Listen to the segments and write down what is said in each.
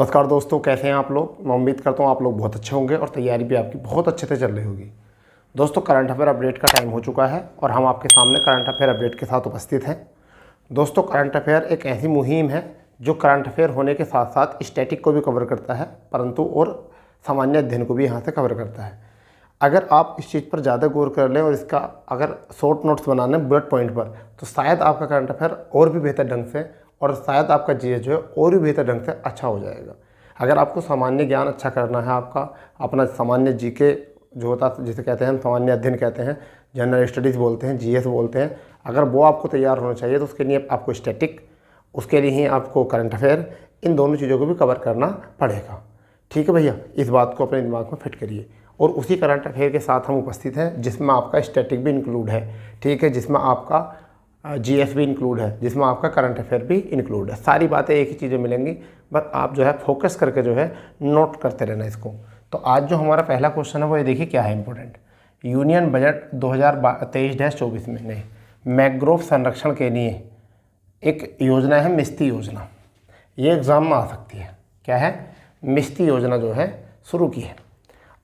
नमस्कार दोस्तों, कैसे हैं आप लोग। मैं उम्मीद करता हूँ आप लोग बहुत अच्छे होंगे और तैयारी भी आपकी बहुत अच्छे से चल रही होगी। दोस्तों, करंट अफेयर अपडेट का टाइम हो चुका है और हम आपके सामने करंट अफेयर अपडेट के साथ उपस्थित हैं। दोस्तों, करंट अफेयर एक ऐसी मुहिम है जो करंट अफेयर होने के साथ साथ स्टैटिक को भी कवर करता है, परंतु और सामान्य अध्ययन को भी यहाँ से कवर करता है। अगर आप इस चीज़ पर ज़्यादा गौर कर लें और इसका अगर शॉर्ट नोट्स बनाने बुलेट पॉइंट पर, तो शायद आपका करंट अफेयर और भी बेहतर ढंग से और शायद आपका जीएस जो है और भी बेहतर ढंग से अच्छा हो जाएगा। अगर आपको सामान्य ज्ञान अच्छा करना है, आपका अपना सामान्य जीके जो होता है जिसे कहते हैं हम सामान्य अध्ययन कहते हैं, जनरल स्टडीज़ बोलते हैं, जीएस बोलते हैं, अगर वो आपको तैयार होना चाहिए तो उसके लिए आपको स्टैटिक, उसके लिए ही आपको करंट अफेयर, इन दोनों चीज़ों को भी कवर करना पड़ेगा। ठीक है भैया, इस बात को अपने दिमाग में फिट करिए। और उसी करंट अफेयर के साथ हम उपस्थित हैं जिसमें आपका स्टैटिक भी इंक्लूड है, ठीक है, जिसमें आपका जीएस भी इंक्लूड है, जिसमें आपका करंट अफेयर भी इंक्लूड है। सारी बातें एक ही चीज़ें मिलेंगी, बस आप जो है फोकस करके जो है नोट करते रहना इसको। तो आज जो हमारा पहला क्वेश्चन है वो ये देखिए क्या है इंपॉर्टेंट। यूनियन बजट 2023-24 में नहीं, मैंग्रोव संरक्षण के लिए एक योजना है मिस्ती योजना। ये एग्ज़ाम में आ सकती है। क्या है? मिस्ती योजना जो है शुरू की है।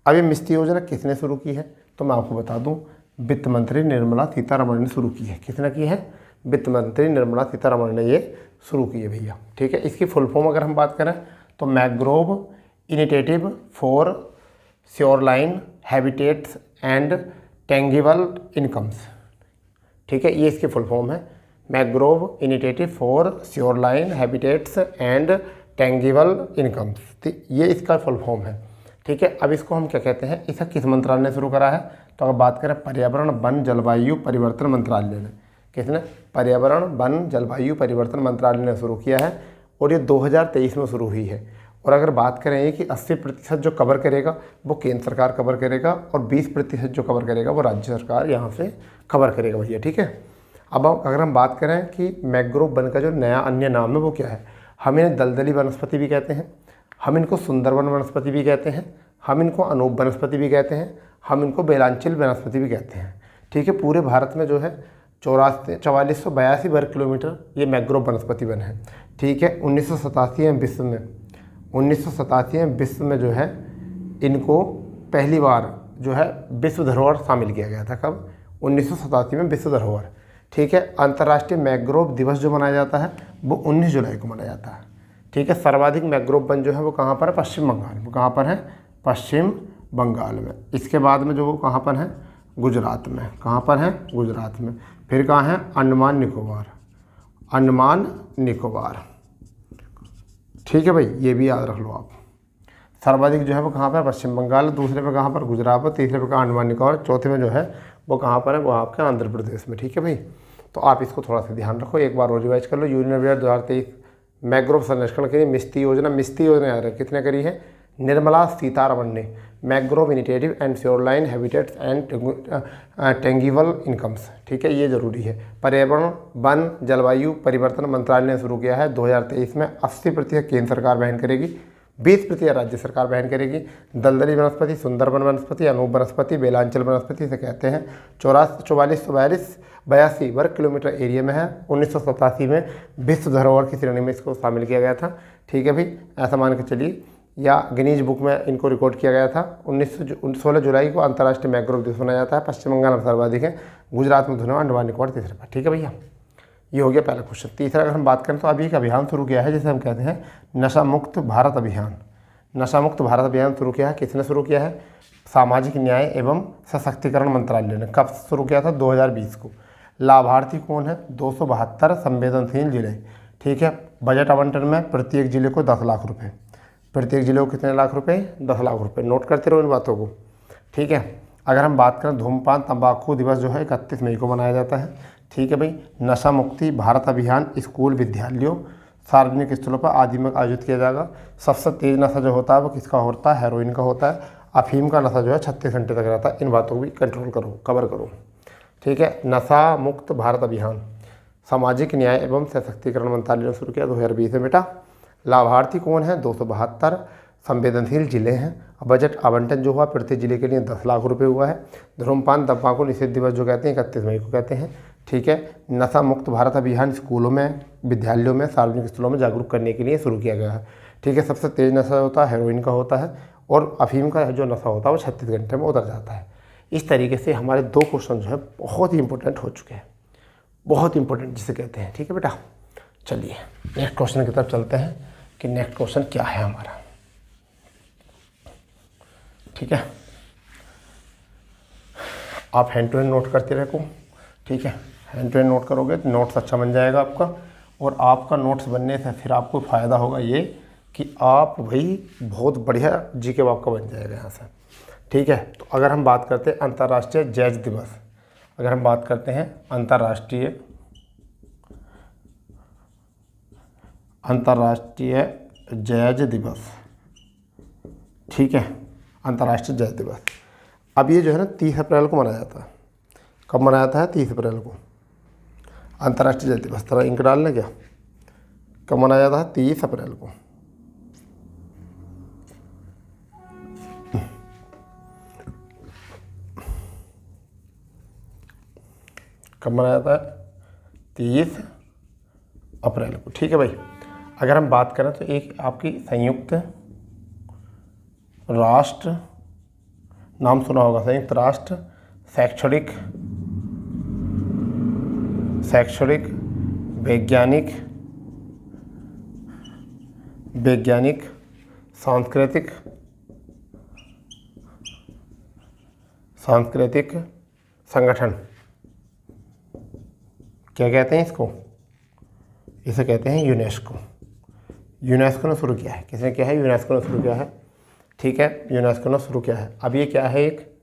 अब ये मिस्ती योजना किसने शुरू की है तो मैं आपको बता दूं, वित्त मंत्री निर्मला सीतारमण ने शुरू की है। किसने की है? वित्त मंत्री निर्मला सीतारमण ने ये शुरू की है भैया। ठीक है, इसकी फुल फॉर्म अगर हम बात करें तो mangrove initiative for shoreline habitats and tangible incomes. ठीक है, ये इसकी फुल फॉर्म है, mangrove initiative for shoreline habitats and tangible incomes. ये इसका फुल फॉर्म है। ठीक है, अब इसको हम क्या कहते हैं, इसे किस मंत्रालय ने शुरू करा है तो अगर बात करें पर्यावरण वन जलवायु परिवर्तन मंत्रालय ने। किसने? पर्यावरण वन जलवायु परिवर्तन मंत्रालय ने शुरू किया है और ये 2023 में शुरू हुई है। और अगर बात करें ये कि 80% जो कवर करेगा वो केंद्र सरकार कवर करेगा और 20% जो कवर करेगा वो राज्य सरकार यहाँ से कवर करेगा भैया। ठीक है, अब अगर हम बात करें कि मैंग्रोव वन का जो नया अन्य नाम है वो क्या है, हम इन्हें दलदली वनस्पति भी कहते हैं, हम इनको सुंदरवन वनस्पति भी कहते हैं, हम इनको अनूप वनस्पति भी कहते हैं, हम इनको बेलांचल वनस्पति भी कहते हैं। ठीक है, पूरे भारत में जो है 4482 वर्ग किलोमीटर ये मैंग्रोव वनस्पति वन है। ठीक है, 1987 में विश्व में जो है इनको पहली बार जो है विश्व धरोहर शामिल किया गया था। कब? 1987 में विश्व धरोहर। ठीक है, अंतर्राष्ट्रीय मैंग्रोव दिवस जो मनाया जाता है वो 19 जुलाई को मनाया जाता है। ठीक है, सर्वाधिक मैंग्रोव वन जो है वो कहाँ पर है? पश्चिम बंगाल में। कहाँ पर है? पश्चिम बंगाल में। इसके बाद में जो वो कहाँ पर है? गुजरात में। कहाँ पर है? गुजरात में। फिर कहाँ है? अंडमान निकोबार। ठीक है भाई, ये भी याद रख लो आप। सर्वाधिक जो है वो कहाँ पर? पश्चिम बंगाल, दूसरे पे कहाँ पर? गुजरात पर, तीसरे पे कहाँ? अंडमान निकोबार, चौथे में जो है वो कहाँ पर है? वो आपके आंध्र प्रदेश में। ठीक है भाई, तो आप इसको थोड़ा सा ध्यान रखो, एक बार और रिवाइज कर लो। यूनियन बजट 2023 मैंग्रोव संरक्षण के लिए मिस्ती योजना याद है किसने करी है? निर्मला सीतारमण ने। Mangrove initiative and shoreline habitats and tangible incomes. ठीक है, ये जरूरी है। पर्यावरण वन जलवायु परिवर्तन मंत्रालय ने शुरू किया है 2023 में। 80% केंद्र सरकार वहन करेगी, 20% राज्य सरकार वहन करेगी। दलदली वनस्पति, सुंदरवन वनस्पति, अनूप वनस्पति, बेलांचल वनस्पति से कहते हैं। 4482 वर्ग किलोमीटर एरिया में है। 1987 में विश्व धरोहर की श्रेणी में इसको शामिल किया गया था। ठीक है भाई, ऐसा मान के चलिए, या गिनीज बुक में इनको रिकॉर्ड किया गया था। 16 जुलाई को अंतर्राष्ट्रीय मैंग्रोव दिवस मनाया जाता है। पश्चिम बंगाल में सर्वाधिक है, गुजरात में धुना, अंडमान निकोबार तीसरे पर। ठीक है भैया, ये हो गया पहला क्वेश्चन। तीसरा अगर हम बात करें तो अभी एक अभियान शुरू किया है जिसे हम कहते हैं नशा मुक्त भारत अभियान। नशा मुक्त भारत अभियान शुरू किया है। किसने शुरू किया है? सामाजिक न्याय एवं सशक्तिकरण मंत्रालय ने। कब शुरू किया था? 2020 को। लाभार्थी कौन है? 272 संवेदनशील जिले। ठीक है, बजट आवंटन में प्रत्येक जिले को 10 लाख रुपये। प्रत्येक जिले को कितने लाख रुपए? 10 लाख रुपए। नोट करते रहो इन बातों को। ठीक है, अगर हम बात करें धूमपान तंबाकू दिवस जो है 31 मई को मनाया जाता है। ठीक है भाई, नशा मुक्ति भारत अभियान स्कूल, विद्यालयों, सार्वजनिक स्थलों पर आदि में आयोजित किया जाएगा। सबसे तेज नशा जो होता है वो किसका होता है? हेरोइन का होता है। अफीम का नशा जो है 36 घंटे तक रहता है। इन बातों को भी कंट्रोल करो, कवर करो। ठीक है, नशा मुक्त भारत अभियान सामाजिक न्याय एवं सशक्तिकरण मंत्रालय ने शुरू किया 2020 में बेटा। लाभार्थी कौन है? 272 संवेदनशील जिले हैं। बजट आवंटन जो हुआ प्रत्येक जिले के लिए 10 लाख रुपए हुआ है। धूमपान तंबाकू निषेध दिवस जो कहते हैं 31 मई को कहते हैं। ठीक है, नशा मुक्त भारत अभियान स्कूलों में, विद्यालयों में, सार्वजनिक स्थलों में जागरूक करने के लिए शुरू किया गया है। ठीक है। सबसे तेज़ नशा होता है हेरोइन का होता है, और अफीम का जो नशा होता है वो 36 घंटे में उतर जाता है। इस तरीके से हमारे 2 क्वेश्चन जो है बहुत ही इंपॉर्टेंट हो चुके हैं, बहुत इंपॉर्टेंट जिसे कहते हैं। ठीक है बेटा, चलिए नेक्स्ट क्वेश्चन की तरफ चलते हैं कि नेक्स्ट क्वेश्चन क्या है हमारा। ठीक है, आप हैंड टू हैंड नोट करते रहो। ठीक है, हैंड टू हैंड नोट करोगे तो नोट्स अच्छा बन जाएगा आपका, और आपका नोट्स बनने से फिर आपको फ़ायदा होगा ये कि आप भाई बहुत बढ़िया जीके आपका बन जाएगा यहाँ से। ठीक है, तो अगर हम बात करते हैं अंतर्राष्ट्रीय जैज दिवस, अगर हम बात करते हैं अंतर्राष्ट्रीय जैज दिवस, ठीक है, अंतर्राष्ट्रीय जैज दिवस। अब ये जो है ना 30 अप्रैल को मनाया जाता है। कब मनाया जाता है? 30 अप्रैल को अंतर्राष्ट्रीय जैज दिवस। तरह इंक डालना क्या, कब मनाया जाता है? 30 अप्रैल को। कब मनाया जाता है? 30 अप्रैल को। ठीक है भाई, अगर हम बात करें तो एक आपकी संयुक्त राष्ट्र, नाम सुना होगा, संयुक्त राष्ट्र शैक्षणिक वैज्ञानिक सांस्कृतिक संगठन, क्या कहते हैं इसको? इसे कहते हैं यूनेस्को। यूनेस्को ने शुरू किया है। किसने किया है? यूनेस्को ने शुरू किया है। ठीक है, यूनेस्को ने शुरू किया है। अब ये क्या है? एक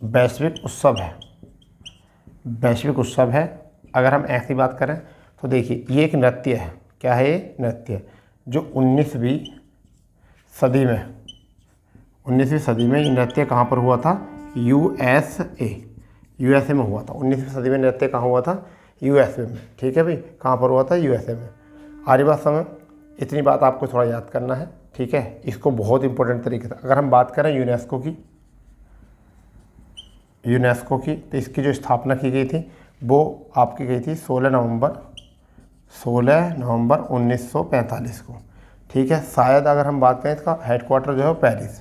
वैश्विक उत्सव है। वैश्विक उत्सव है। अगर हम ऐसी बात करें तो देखिए ये एक नृत्य है। क्या है ये? नृत्य, जो 19वीं सदी में ये नृत्य कहाँ पर हुआ था? यूएसए में हुआ था। 19वीं सदी में नृत्य कहाँ हुआ था? यूएसए में। ठीक है भाई, कहाँ पर हुआ था? यूएसए में। आरी बात समझ, इतनी बात आपको थोड़ा याद करना है। ठीक है, इसको बहुत इंपॉर्टेंट तरीके से अगर हम बात करें यूनेस्को की तो इसकी जो स्थापना की गई थी वो आपकी गई थी 16 नवंबर 1945 को। ठीक है, शायद अगर हम बात करें इसका हेडक्वार्टर जो है पेरिस।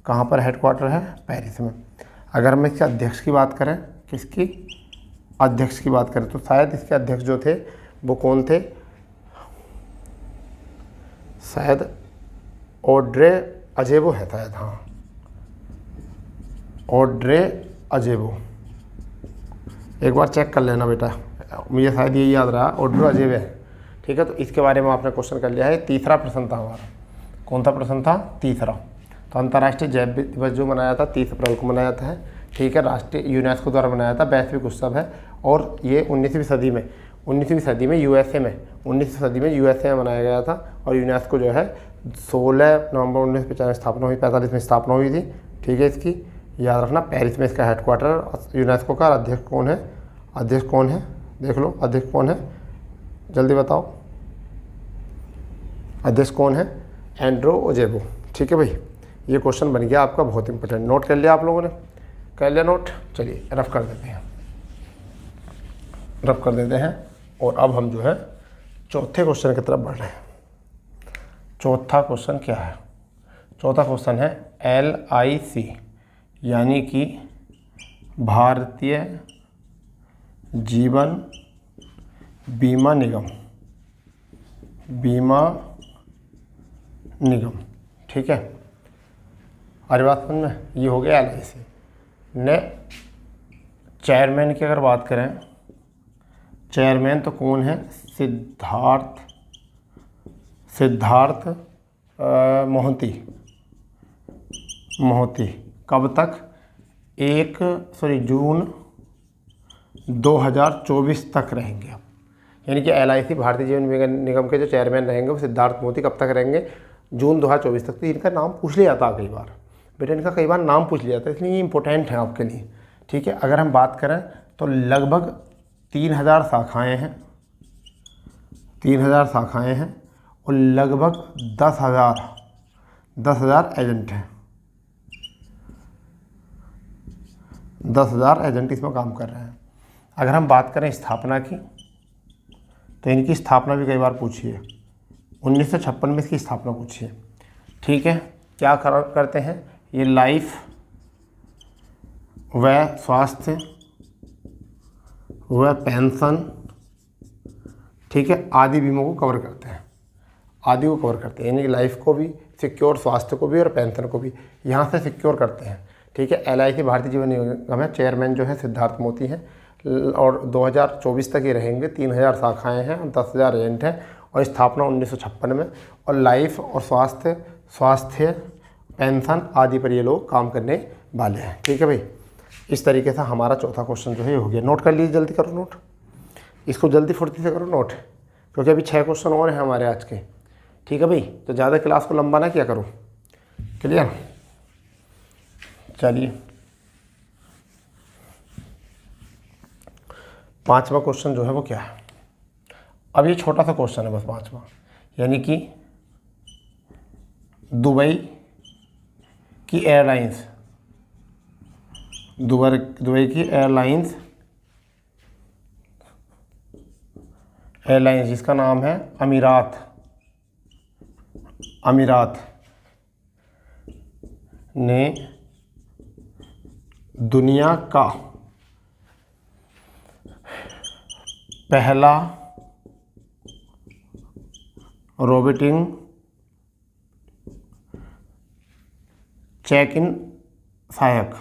कहाँ पर हेडक्वार्टर है? पेरिस में। अगर हम इसके अध्यक्ष की बात करें, किसकी अध्यक्ष की बात करें, तो शायद इसके अध्यक्ष जो थे वो कौन थे? शायद ऑड्रे अजेबो है शायद। हाँ, ऑड्रे अजेबो, एक बार चेक कर लेना बेटा, मुझे शायद यही याद रहा, ऑड्रे अजेबो है। ठीक है, तो इसके बारे में आपने क्वेश्चन कर लिया है। तीसरा प्रश्न था हमारा। कौन सा प्रश्न था? तीसरा। तो अंतर्राष्ट्रीय जैव दिवस जो मनाया था 30 अप्रैल को मनाया जाता है। ठीक है, राष्ट्रीय यूनेस्को द्वारा मनाया था, वैश्विक उत्सव है, और ये 19वीं सदी में यूएसए में 19वीं सदी में यूएसए में मनाया गया था। और यूनेस्को जो है 16 नवंबर 1995 स्थापना हुई, 45 में स्थापना हुई थी। ठीक है, इसकी याद रखना, पेरिस में इसका हेडक्वार्टर यूनेस्को का। अध्यक्ष कौन है? देख लो, अध्यक्ष कौन है, जल्दी बताओ, अध्यक्ष कौन है? एंड्रो अजेबो। ठीक है भाई, ये क्वेश्चन बन गया आपका बहुत इंपॉर्टेंट। नोट कर लिया आप लोगों ने? कर लिया नोट? चलिए रफ कर देते हैं और अब हम जो है चौथे क्वेश्चन की तरफ बढ़ रहे हैं। चौथा क्वेश्चन क्या है? चौथा क्वेश्चन है LIC, यानी कि भारतीय जीवन बीमा निगम। ठीक है, हमारी बात समझ में? ये हो गया LIC ने। चेयरमैन की अगर बात करें, चेयरमैन तो कौन है? सिद्धार्थ मोहंती। कब तक? जून 2024 तक रहेंगे। यानी कि LIC भारतीय जीवन निगम के जो चेयरमैन रहेंगे वो सिद्धार्थ मोहंती कब तक रहेंगे? जून 2024 तक। तो इनका नाम पूछ लिया जाता है कई बार बेटा, इनका कई बार नाम पूछ लिया जाता है, इसलिए ये इंपॉर्टेंट है आपके लिए। ठीक है, अगर हम बात करें तो लगभग 3000 शाखाएँ हैं, 3000 शाखाएँ हैं, और लगभग 10,000 एजेंट हैं। 10,000 एजेंट इसमें काम कर रहे हैं। अगर हम बात करें स्थापना की, तो इनकी स्थापना भी कई बार पूछी है। 1956 में इसकी स्थापना पूछी है। ठीक है, क्या करते हैं ये, लाइफ व स्वास्थ्य व पेंशन, ठीक है, आदि बीमों को कवर करते हैं, आदि को कवर करते हैं, यानी कि लाइफ को भी सिक्योर, स्वास्थ्य को भी और पेंशन को भी यहाँ से सिक्योर करते हैं। ठीक है, LIC भारतीय जीवन निगम है, चेयरमैन जो है सिद्धार्थ मोती हैं और 2024 तक ये रहेंगे। 3000 शाखाएँ हैं और 10,000 एजेंट हैं और स्थापना 1956 में। और लाइफ और स्वास्थ्य पेंशन आदि पर ये लोग काम करने वाले हैं। ठीक है भाई, इस तरीके से हमारा चौथा क्वेश्चन जो है ये हो गया। नोट कर लीजिए, जल्दी करो नोट, इसको जल्दी फुर्ती से करो नोट, क्योंकि अभी 6 क्वेश्चन और हैं हमारे आज के। ठीक है भाई, तो ज़्यादा क्लास को लंबा ना किया करो। क्लियर, चलिए 5वां क्वेश्चन जो है वो क्या है। अब ये छोटा सा क्वेश्चन है बस 5वां, यानी कि दुबई की एयरलाइंस, दुबई की एयरलाइंस जिसका नाम है अमीरात ने दुनिया का पहला रोबोटिंग चेक इन सहायक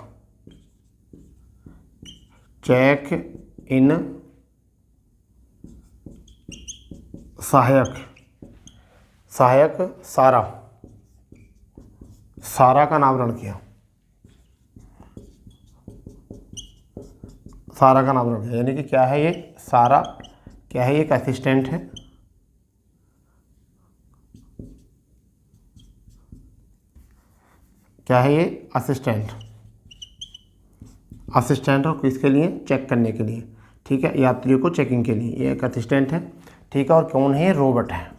सारा का नामकरण किया। सारा का नामकरण किया, यानी कि क्या है ये सारा, क्या है ये, एक असिस्टेंट है। क्या है ये, असिस्टेंट और किसके लिए, चेक करने के लिए। ठीक है, यात्रियों को चेकिंग के लिए ये एक असिस्टेंट है। ठीक है, और कौन है, रोबोट है,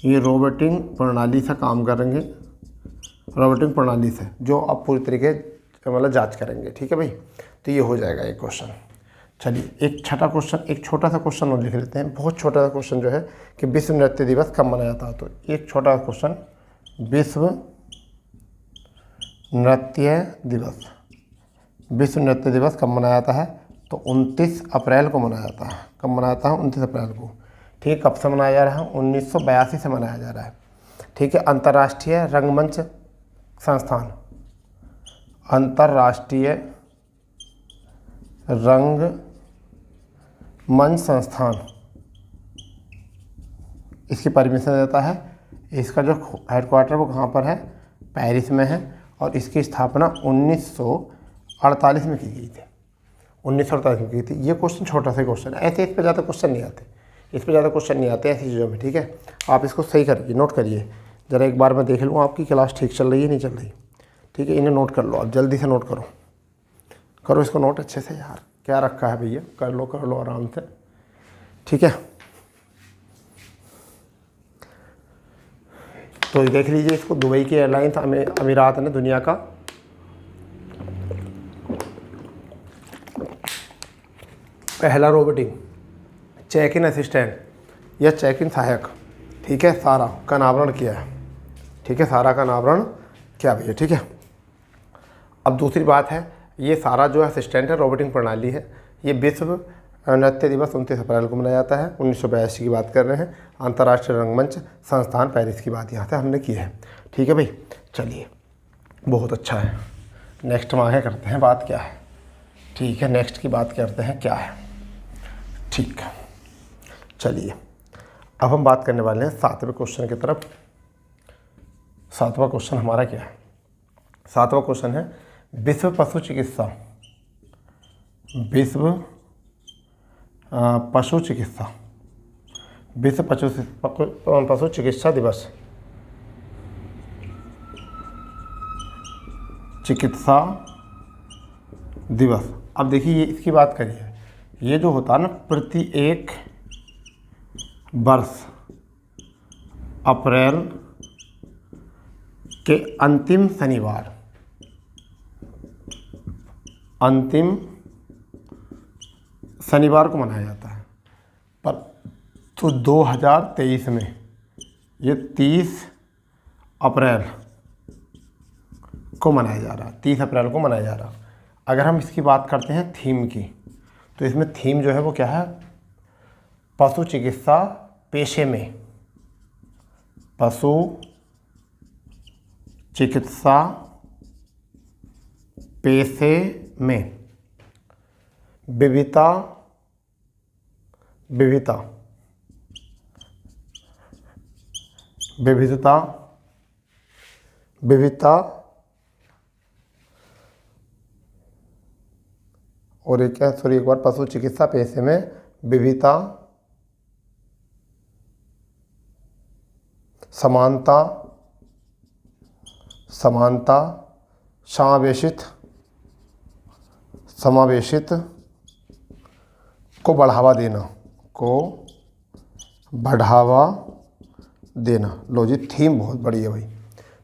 ये रोबोटिंग प्रणाली से काम करेंगे, रोबोटिंग प्रणाली से, जो अब पूरी तरीके मतलब जांच करेंगे। ठीक है भाई, तो ये हो जाएगा एक क्वेश्चन। चलिए एक छठा क्वेश्चन, एक छोटा सा क्वेश्चन और लिख लेते हैं। बहुत छोटा सा क्वेश्चन जो है कि विश्व नृत्य दिवस कब मनाया जाता है। तो एक छोटा सा क्वेश्चन, विश्व नृत्य दिवस कब मनाया जाता है। तो 29 अप्रैल को मनाया जाता है। कब मनाया जाता है, 29 अप्रैल को। ठीक है, कब से मनाया जा रहा है, 1982 से मनाया जा रहा है। ठीक है, अंतर्राष्ट्रीय रंगमंच संस्थान, अंतर्राष्ट्रीय रंगमंच संस्थान इसकी परमिशन देता है। इसका जो हेडक्वार्टर वो कहाँ पर है, पेरिस में है। और इसकी स्थापना 1948 में की गई थी। 1948 में की थी। ये क्वेश्चन छोटा सा क्वेश्चन है, ऐसे इस पर ज़्यादा क्वेश्चन नहीं आते, ऐसी चीज़ों में। ठीक है, आप इसको सही करिए, नोट करिए ज़रा, एक बार मैं देख लूँ आपकी क्लास ठीक चल रही है नहीं चल रही। ठीक है, इन्हें नोट कर लो, अब जल्दी से नोट करो इसको नोट अच्छे से। यार क्या रखा है भैया, कर लो आराम से। ठीक है, तो देख लीजिए इसको, दुबई की एयरलाइंस अमीरात ने दुनिया का पहला रोबोटिंग चेक इन असिस्टेंट या चेक इन सहायक, ठीक है, सारा का अनावरण किया है। ठीक है, सारा का अनावरण क्या भैया। ठीक है, अब दूसरी बात है, ये सारा जो असिस्टेंट है रोबोटिंग प्रणाली है, ये विश्व नृत्य दिवस 29 अप्रैल को मनाया जाता है। 1982 की बात कर रहे हैं। अंतर्राष्ट्रीय रंगमंच संस्थान पेरिस की बात यहाँ से हमने की है। ठीक है भाई, चलिए बहुत अच्छा है। नेक्स्ट हम आगे करते हैं, बात क्या है। ठीक है, नेक्स्ट की बात करते हैं क्या है। ठीक है, चलिए अब हम बात करने वाले हैं 7वें क्वेश्चन की तरफ। 7वां क्वेश्चन हमारा क्या है, 7वां क्वेश्चन है विश्व पशु चिकित्सा पशु चिकित्सा दिवस। अब देखिए ये इसकी बात करिए, ये जो होता है ना, प्रति एक वर्ष अप्रैल के अंतिम शनिवार को मनाया जाता है। पर तो 2023 में ये 30 अप्रैल को मनाया जा रहा है, 30 अप्रैल को मनाया जा रहा। अगर हम इसकी बात करते हैं थीम की, तो इसमें थीम जो है वो क्या है, पशु चिकित्सा पेशे में, पशु चिकित्सा पेशे में विविधता विविधता विविधता विविधता और एक क्या, सॉरी एक बार, पशु चिकित्सा पेशे में विविधता, समानता समानता समावेशित को बढ़ावा देना। लो जी, थीम बहुत बड़ी है भाई।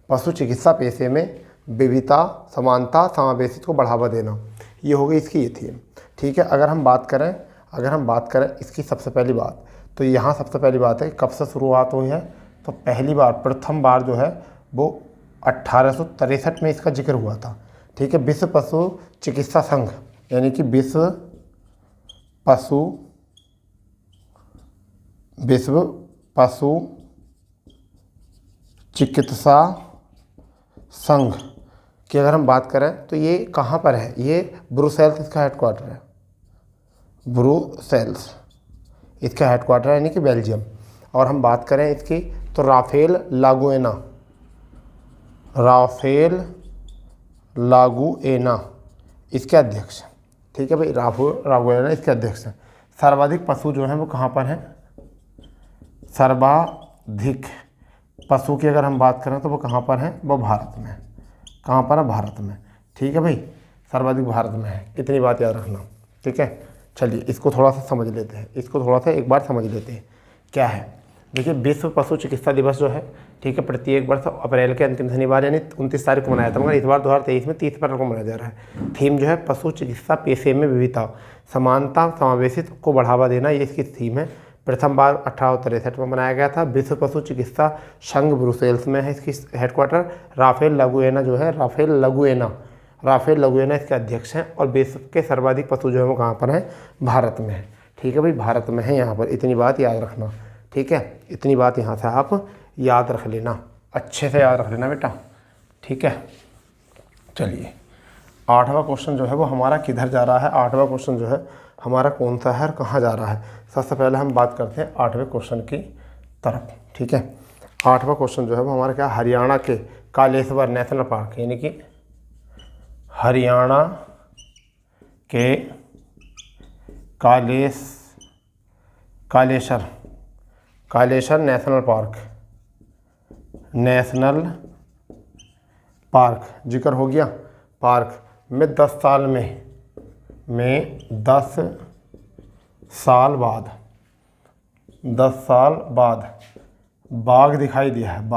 पशु चिकित्सा पेशे में विविधता, समानता, समावेशित को बढ़ावा देना, ये हो गई इसकी ये थीम। ठीक है, अगर हम बात करें इसकी सबसे पहली बात, तो यहाँ सबसे पहली बात है कब से शुरुआत हुई है, तो प्रथम बार जो है वो 1863 में इसका जिक्र हुआ था। ठीक है, विश्व पशु चिकित्सा संघ, यानी कि विश्व पशु चिकित्सा संघ की अगर हम बात करें तो ये कहाँ पर है, ये ब्रुसेल्स इसका हेडक्वार्टर है, ब्रुसेल्स इसका हेडक्वार्टर है, यानी कि बेल्जियम। और हम बात करें इसकी तो राफेल लागुएना इसके अध्यक्ष। ठीक है भाई, लागुएना इसके अध्यक्ष हैं। सर्वाधिक पशु जो हैं वो कहाँ पर हैं, सर्वाधिक पशु की अगर हम बात करें तो वो कहाँ पर हैं, वो भारत में। कहाँ पर है, भारत में। ठीक है भाई, सर्वाधिक भारत में है, इतनी बात याद रखना। ठीक है, चलिए इसको थोड़ा सा समझ लेते हैं, एक बार समझ लेते हैं क्या है। देखिए, विश्व पशु चिकित्सा दिवस जो है, ठीक है, प्रत्येक वर्ष अप्रैल के अंतिम शनिवार यानी 29 तारीख को मनाया था, मगर इस बार 2023 में 30 अप्रैल को मनाया जा रहा है। थीम जो है पशु चिकित्सा पेशे में विविधता, समानता, समावेशित को बढ़ावा देना, ये इसकी थीम है। प्रथम बार 1863 में मनाया गया था। विश्व पशु चिकित्सा संघ ब्रुसेल्स में है इसकी हेडक्वार्टर। राफेल लागुएना इसके अध्यक्ष हैं। और विश्व के सर्वाधिक पशु जो है वो कहाँ पर हैं, भारत में है। ठीक है भाई, भारत में है यहाँ पर, इतनी बात याद रखना। ठीक है, इतनी बात यहाँ से आप याद रख लेना, अच्छे से याद रख लेना बेटा। ठीक है, चलिए 8वां क्वेश्चन जो है वो हमारा किधर जा रहा है, 8वां क्वेश्चन जो है हमारा कौन सा है, कहाँ जा रहा है। सबसे पहले हम बात करते हैं 8वें क्वेश्चन की तरफ। ठीक है, 8वां क्वेश्चन जो है वो हमारा क्या, हरियाणा के कालेश्वर नेशनल पार्क, यानी कि हरियाणा के कालेश्वर नेशनल पार्क जिक्र हो गया। पार्क में 10 साल बाद बाघ दिखाई दिया है,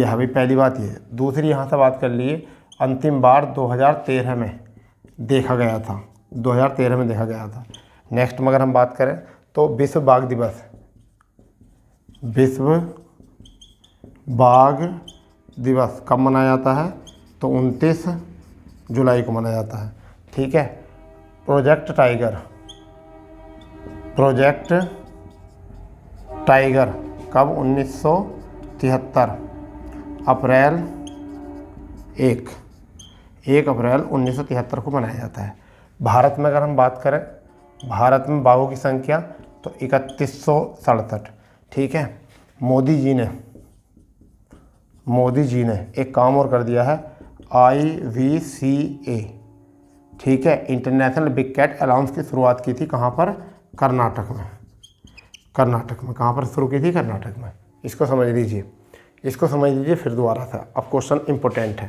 भाई पहली बात ये। दूसरी यहाँ से बात कर लिए, अंतिम बार 2013 में देखा गया था, 2013 में देखा गया था। नेक्स्ट में अगर हम बात करें तो विश्व बाघ दिवस कब मनाया जाता है, तो 29 जुलाई को मनाया जाता है। ठीक है, प्रोजेक्ट टाइगर कब, 1973 अप्रैल 1 अप्रैल 1973 को मनाया जाता है। भारत में अगर हम बात करें, भारत में बाघों की संख्या तो 3167। ठीक है, मोदी जी ने एक काम और कर दिया है, IVCA, ठीक है, इंटरनेशनल बिग कैट अलाउंस की शुरुआत की थी कहाँ पर, कर्नाटक में। कहाँ पर शुरू की थी, कर्नाटक में। इसको समझ लीजिए फिर दोबारा से। अब क्वेश्चन इंपॉर्टेंट है।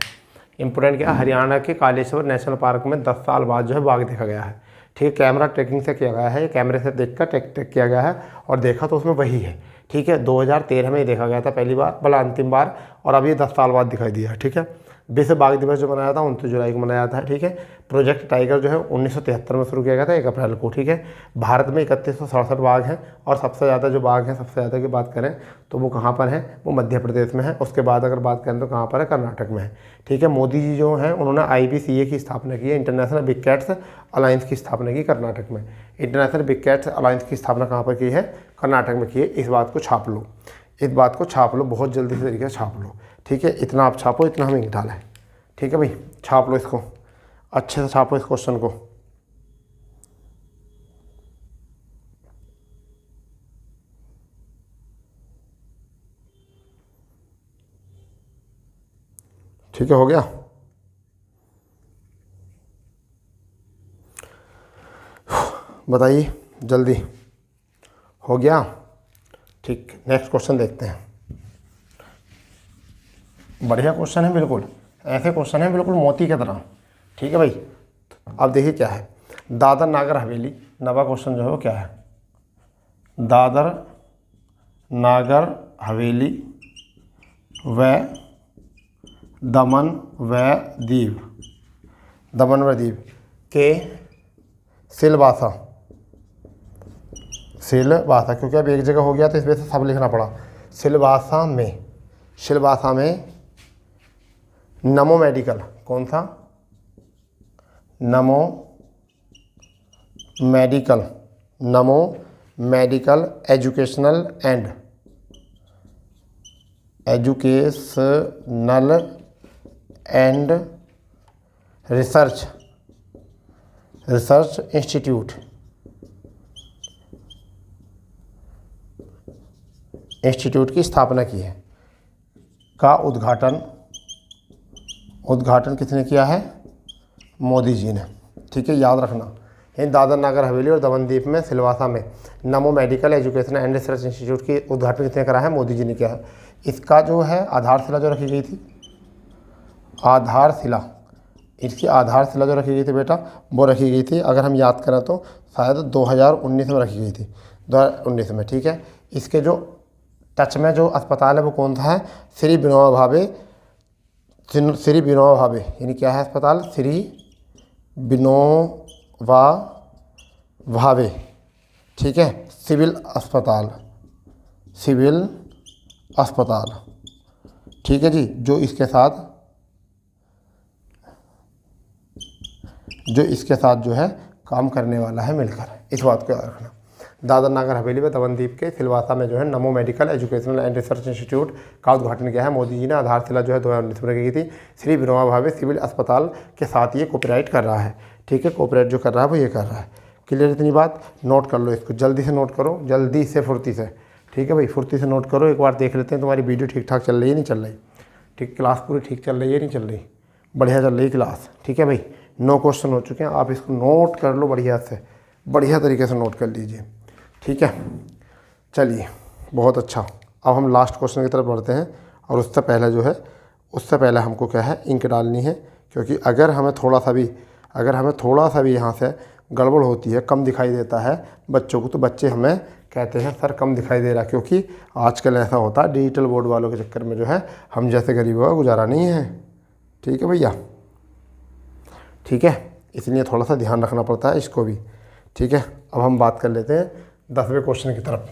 इंपॉर्टेंट क्या, हरियाणा के कालेश्वर नेशनल पार्क में 10 साल बाद जो है बाघ देखा गया है। ठीक है, कैमरा ट्रैकिंग से किया गया है, ये कैमरे से देखकर ट्रैक किया गया है और देखा तो उसमें वही है। ठीक है, 2013 में ही देखा गया था पहली बार, भला अंतिम बार, और अब ये 10 साल बाद दिखाई दिया है। ठीक है, विश्व बाघ दिवस जो मनाया था 29 जुलाई को मनाया था, ठीक है। प्रोजेक्ट टाइगर जो है 1973 में शुरू किया गया था 1 अप्रैल को, ठीक है। भारत में 3167 बाघ हैं और सबसे ज़्यादा जो बाघ हैं, सबसे ज़्यादा की बात करें तो वो कहाँ पर है, वो मध्य प्रदेश में है। उसके बाद अगर बात करें तो कहाँ पर है, कर्नाटक में है, ठीक है। मोदी जी जो हैं उन्होंने IBCA की स्थापना की है, इंटरनेशनल बिग कैट्स अलायंस की स्थापना की कर्नाटक में। इंटरनेशनल बिग कैट्स अलायंस की स्थापना कहाँ पर की है, कर्नाटक में की है। इस बात को छाप लो, इस बात को छाप लो, बहुत जल्दी से तरीके से छाप लो, ठीक है। इतना आप छापो, इतना हमें निकाला है, ठीक है भाई। छाप लो इसको, अच्छे से छापो इस क्वेश्चन को। ठीक है, हो गया। बताइए जल्दी, हो गया, ठीक। नेक्स्ट क्वेश्चन देखते हैं। बढ़िया क्वेश्चन है, बिल्कुल ऐसे क्वेश्चन है बिल्कुल मोती की तरह, ठीक है भाई। अब देखिए क्या है, दादर नागर हवेली, नवा क्वेश्चन जो है वो क्या है, दादर नागर हवेली व दमन व दीव, दमन व दीव के सिलवासा, सिलवासा, क्योंकि अब एक जगह हो गया तो इस वजह से सब लिखना पड़ा। सिलवासा में, सिलवासा में नमो मेडिकल, कौन सा, नमो medical, NaMo medical educational and educational and research institute, institute की स्थापना की है। का उद्घाटन किसने किया है, मोदी जी ने, ठीक है। याद रखना, इन दादर नागर हवेली और दमन द्वीप में सिलवासा में नमो medical education and research institute की उद्घाटन किसने करा है, मोदी जी ने किया है। इसका जो है आधारशिला जो रखी गई थी, आधारशिला, इसकी आधारशिला जो रखी गई थी बेटा, वो रखी गई थी, अगर हम याद करें तो शायद 2019 में रखी गई थी, 2019 में, ठीक है। इसके जो टच में जो अस्पताल है वो कौन सा है, श्री विनोबा भावे, श्री विनोबा भावे, यानी क्या है अस्पताल, श्री विनोबा भावे, ठीक है। सिविल अस्पताल, सिविल अस्पताल, ठीक है जी। जो इसके साथ जो है काम करने वाला है मिलकर, इस बात को याद रखना। दादर नागर हवेली व दमन द्वीप के सिलवासा में जो है नमो medical educational and research institute का उद्घाटन किया है मोदी जी ने। आधारशिला जो है 2019 में रखी गई थी। श्री विनोबा भावे सिविल अस्पताल के साथ ये कॉपीराइट कर रहा है, ठीक है। कॉपीराइट जो कर रहा है वो ये कर रहा है। क्लियर, इतनी बात नोट कर लो, इसको जल्दी से नोट करो, जल्दी से, फुर्ती से, ठीक है भाई, फुर्ती से नोट करो। एक बार देख लेते हैं तुम्हारी वीडियो ठीक ठाक चल रही है नहीं चल रही, ठीक, क्लास पूरी ठीक चल रही है नहीं चल रही, बढ़िया चल रही क्लास, ठीक है भाई। 9 क्वेश्चन हो चुके हैं, आप इसको नोट कर लो बढ़िया से, बढ़िया तरीके से नोट कर लीजिए, ठीक है। चलिए, बहुत अच्छा। अब हम लास्ट क्वेश्चन की तरफ बढ़ते हैं, और उससे पहले हमको क्या है, इंक डालनी है, क्योंकि अगर हमें थोड़ा सा भी यहाँ से गड़बड़ होती है, कम दिखाई देता है बच्चों को, तो बच्चे हमें कहते हैं सर कम दिखाई दे रहा, क्योंकि आजकल ऐसा होता है डिजिटल बोर्ड वालों के चक्कर में जो है हम जैसे गरीबों का गुजारा नहीं है, ठीक है भैया, ठीक है। इसलिए थोड़ा सा ध्यान रखना पड़ता है इसको भी, ठीक है। अब हम बात कर लेते हैं 10वें क्वेश्चन की तरफ।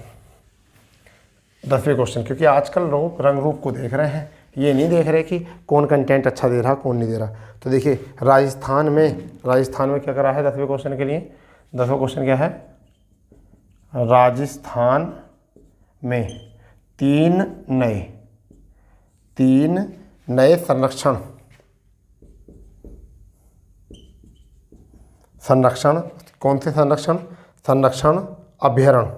10वें क्वेश्चन, क्योंकि आजकल लोग रंग रूप को देख रहे हैं, ये नहीं देख रहे कि कौन कंटेंट अच्छा दे रहा कौन नहीं दे रहा। तो देखिए राजस्थान में क्या करा है 10वें क्वेश्चन के लिए, 10वां क्वेश्चन क्या है, राजस्थान में तीन नए संरक्षण, कौन से संरक्षण अभ्यारण्य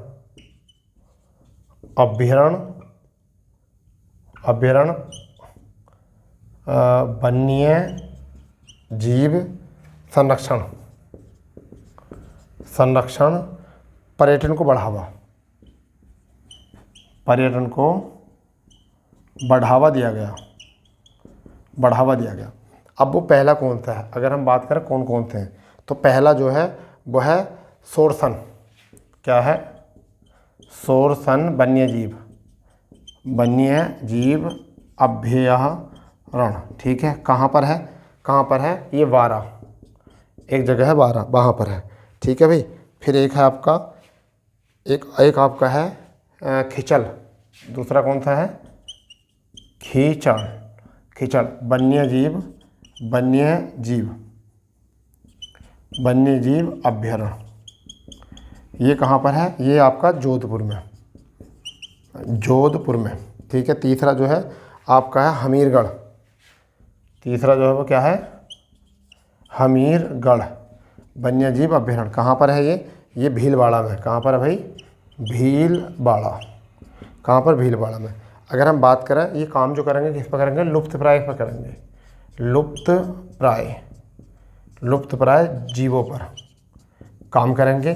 वन्य जीव संरक्षण पर्यटन को बढ़ावा दिया गया। अब वो पहला कौन सा है, अगर हम बात करें कौन कौन से हैं, तो पहला जो है वो है सोरसन, क्या है, सोरसन वन्य जीव रण, ठीक है। कहाँ पर है, कहाँ पर है, ये वारा, एक जगह है वारा, वहाँ पर है, ठीक है भाई। फिर एक है आपका, एक आपका है खिचल, दूसरा कौन सा है, खीचड़, खिचड़, वन्यजीव, वन्यजीव अभ्यारण्य, ये कहाँ पर है, ये आपका जोधपुर में, जोधपुर में, ठीक है। तीसरा जो है आपका है हमीरगढ़, तीसरा जो है वो क्या है, हमीरगढ़ वन्यजीव अभ्यारण्य, कहाँ पर है ये भीलवाड़ा में, कहाँ पर है भाई, भीलवाड़ा, कहाँ पर, भीलवाड़ा में। अगर हम बात करें, ये काम जो करेंगे किस पर करेंगे, लुप्तप्राय पर करेंगे, लुप्तप्राय जीवों पर काम करेंगे।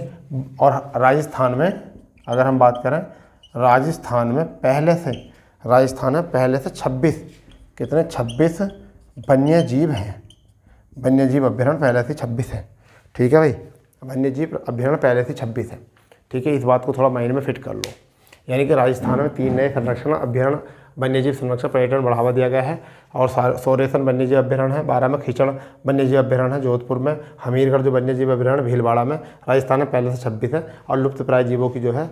और राजस्थान में अगर हम बात करें, राजस्थान में पहले से 26, कितने, 26 वन्य जीव हैं, वन्यजीव अभ्यारण्य पहले से 26 है, ठीक है भाई, वन्यजीव अभ्यारण्य पहले से 26 है, ठीक है। इस बात को थोड़ा माइंड में फिट कर लो। यानी कि राजस्थान में 3 नए संरक्षण अभ्यारण्य वन्यजीव संरक्षण पर्यटन बढ़ावा दिया गया है। और सोरेसन वन्यजीव अभ्यारण्य है, 12 में खिचड़ वन्यजीव अभ्यारण्य है जोधपुर में, हमीरगढ़ जो वन्यजीव अभ्यारण्य भीलवाड़ा में, राजस्थान में पहले से 26 है। और लुप्तप्राय जीवों की जो है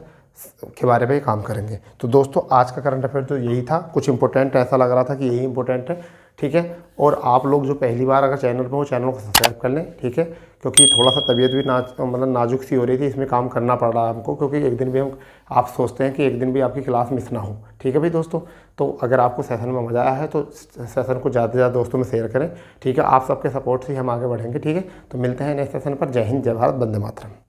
के बारे में काम करेंगे। तो दोस्तों आज का करंट अफेयर तो यही था, कुछ इंपॉर्टेंट ऐसा लग रहा था कि यही इंपॉर्टेंट है, ठीक है। और आप लोग जो पहली बार अगर चैनल पर हो, चैनल को सब्सक्राइब कर लें, ठीक है, क्योंकि थोड़ा सा तबीयत भी नाजुक सी हो रही थी, इसमें काम करना पड़ रहा है हमको, क्योंकि एक दिन भी हम, आप सोचते हैं कि एक दिन भी आपकी क्लास मिस ना हो, ठीक है भाई दोस्तों। तो अगर आपको सेशन में मज़ा आया है तो सेशन को ज़्यादा से ज़्यादा दोस्तों में शेयर करें, ठीक है। आप सबके सपोर्ट से ही हम आगे बढ़ेंगे, ठीक है। तो मिलते हैं नेक्स्ट सेशन पर। जय हिंद, जय भारत, वंदे मातरम।